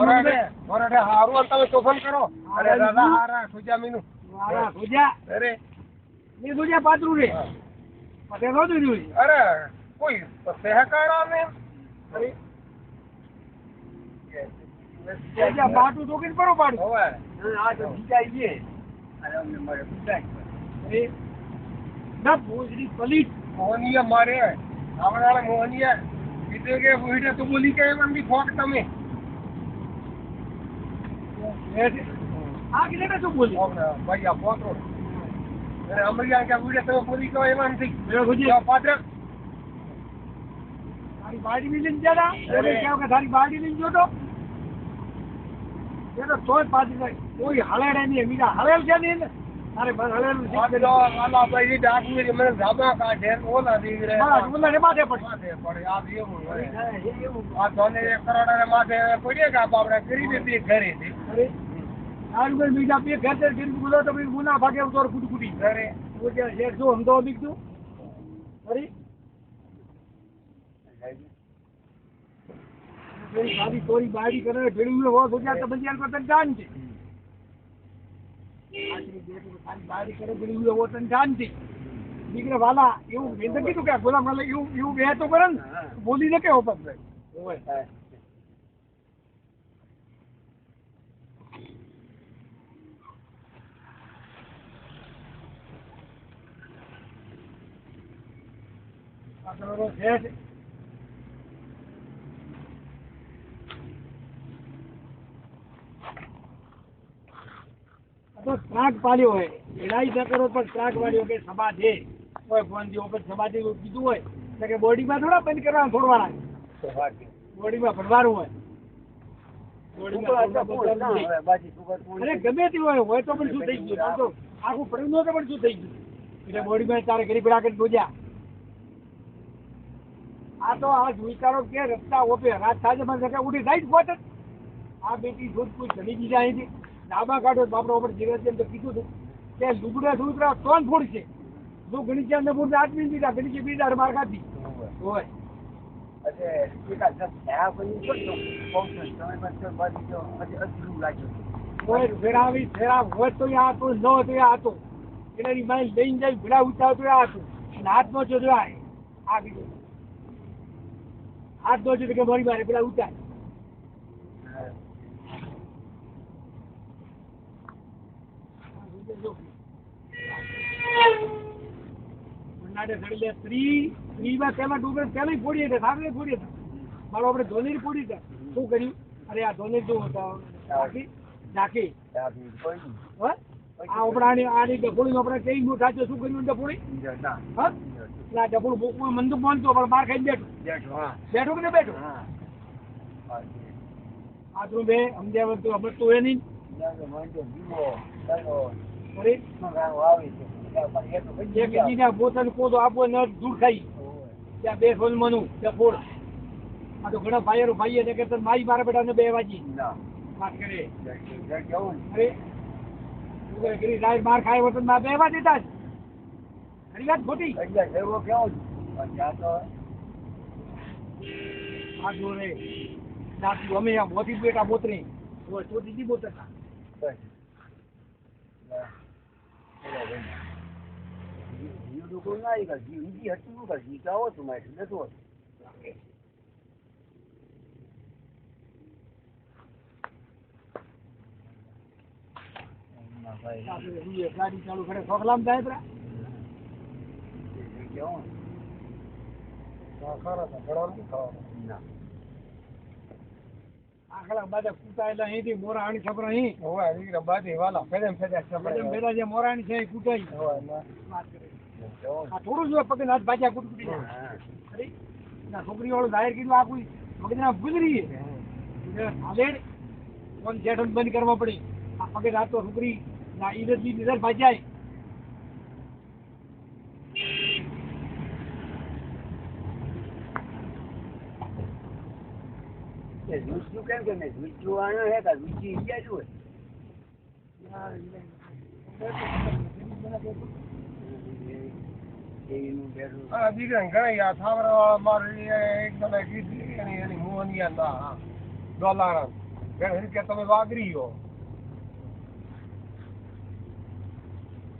મોરાડે હારું તમે તોફાન કરો. અરે દાદા હારા સુજા મીનું વારા સુજા અરે ની સુજા પાતરું રે પતે નો દીધું અરે કોઈ સહકાર ને અરે સુજા પાટું તો કે પરો પાડું હવે આ તો બીજા ઈએ અરે અમને મળે બીજા અરે ના ભોજડી પલીટ મોહનીય મારે આવડાળે મોહનીય કીધું કે વિડિયો તો બોલી કે એમ બી ફોક તમે આ કે શું બોલી ભાઈ આ પોત્રો અરે અમરિયા કે વિડિયો તમે બોલી કે એમ નથી મેં ખુજી પાત્ર તારી બાડી ની લઈને જરા એટલે કેવ કે તારી બાડી લઈને જોતો એ તો તોય પાછી કોઈ હળેડે નહીં મીરા હળેલ છે નહીં ને અરે બસ હળેલું છે વાલા ભાઈ ડાકુરી મને ધાબા કાઢે ઓલા દીકરે ઓલા ને માથે પડે પડે આ એવું હોય આ ધોને 1 કરોડ ને માથે પડે કે આપણે કરી દીધી ઘરે થી અરે આજ મેં બીજા બે ઘર કરી બોલો તો ભાઈ મુના ભાગે ઉતર કુટી ઘરે वो क्या शेर जो हम तो अभी क्यों अरे मेरी शादी तोरी बाड़ी करे भेड़ी हुए हो गया तो बंदियाल को तन जान थी आखिरी बेटे को सारी बाड़ी करे भेड़ी हुए वो तन जान थी દીકરા વાલા એવું વેંદર કીધું કે બોલા મને એવું બે તો કરે ને બોલી ને કે ઓપન ભાઈ तो ट्राक पाल्यो है लड़ाई न करो पर ट्राक वालियों के सभा दे कोई फोन दियो पर सभा दे कीधुं होय એટલે કે બોડી માં થોડા બંધ કરવાનું છોડવાના બોડી માં ભરવાનું હોય બોડી માં અરે ગમે તે હોય તો પણ શું થઈ ગયું તો આખું પડ્યું ન તો પણ શું થઈ ગયું એટલે બોડી માં તારે ઘડી પડા કરી જોજા આ તો આ વિચારો કે રસ્તા ઓપે રાત સાંજે માં જગ્યા ઉડી જાય જ પોતે આ બેટી જોત કોઈ ચડી ગઈ જાય છે ડાબા કાઢો બાપરો ઉપર જીવે છે તો કીધું હતું કે લુગડા સુગડા ત્રણ ફૂટ છે જો ગણી છે અંદર પૂરતા આદમી દીધા ગણી છે બીજા માર ખાધી હોય ફેરાવી ફેરા હોય તો આ હતું ન હોય તો આ હતું એનાની માઇલ લઈને જાય ભીડા ઉતાર તો આ હતું અને હાથ નો જો આ કીધું હાથ નો કે મારી મારે પેલા ઉતાર સ્ત્રીમાં તેમાં ડુંગર પેલા ફોડીએ હતા સામે ફોડીએ હતા મારો આપણે ધોની ફોડી હતા શું કર્યું અરે આ ધોની શું ઝાંકી આ આપણે આની ડફોડી આપણે કઈ નો થાચો શું કર્યું ડફોડી હા ના ડફોડું બોકમાં મંદુક બાંધતો પણ બહાર ખાઈને બેઠો કે ને બેઠો આ તું બે સમજાવ તું અમે તું એ નહીં પોતાનું કોદો આપવો ન દૂર થાય ત્યાં બે ફોન મનું ડફોડ આ તો ઘણા ભાઈઓ ભાઈએ ને કે મારી મારા બેટા ને બે વાજી વાત કરે અરે માર ખાય વતન માં બે વાજી હતા ખરી વાત ખોટી આ જોડે નાખી અમે આ મોતી બેટા બોતરી ચોથી બોતરતા ગાડી ચાલુ કરે છોકલામ જાય પેલા આખલા બધા કૂટાયેલા અહીંથી મોરા આણી છપરા અહીં હોય દીકરા બાધી વાલા ફેદમ ફેદા છપરા પેલા જે મોરા આણી છે એ કૂટાઈ વાત કરે આ થોડું જ પગે હાથ ભાજ્યા કૂટકૂટી અરે ના છોકરી વાળું જાહેર કીધું આ કોઈ મગજના ગુજરી હાલે ફોન જેઠ બંધ કરવા પડી આ પગે હાથ તો છોકરી ના ઈદની નજર ભાજ્યા જૂઠું કેમ કે મેં જૂઠું આનો હે કે જૂઠી ઇન્ડિયા શું દીકરા ઘણા થાવરા મારી એક જણા કીધી એની મોહનિયા ના ડોલારા કે તમે વાગરી હો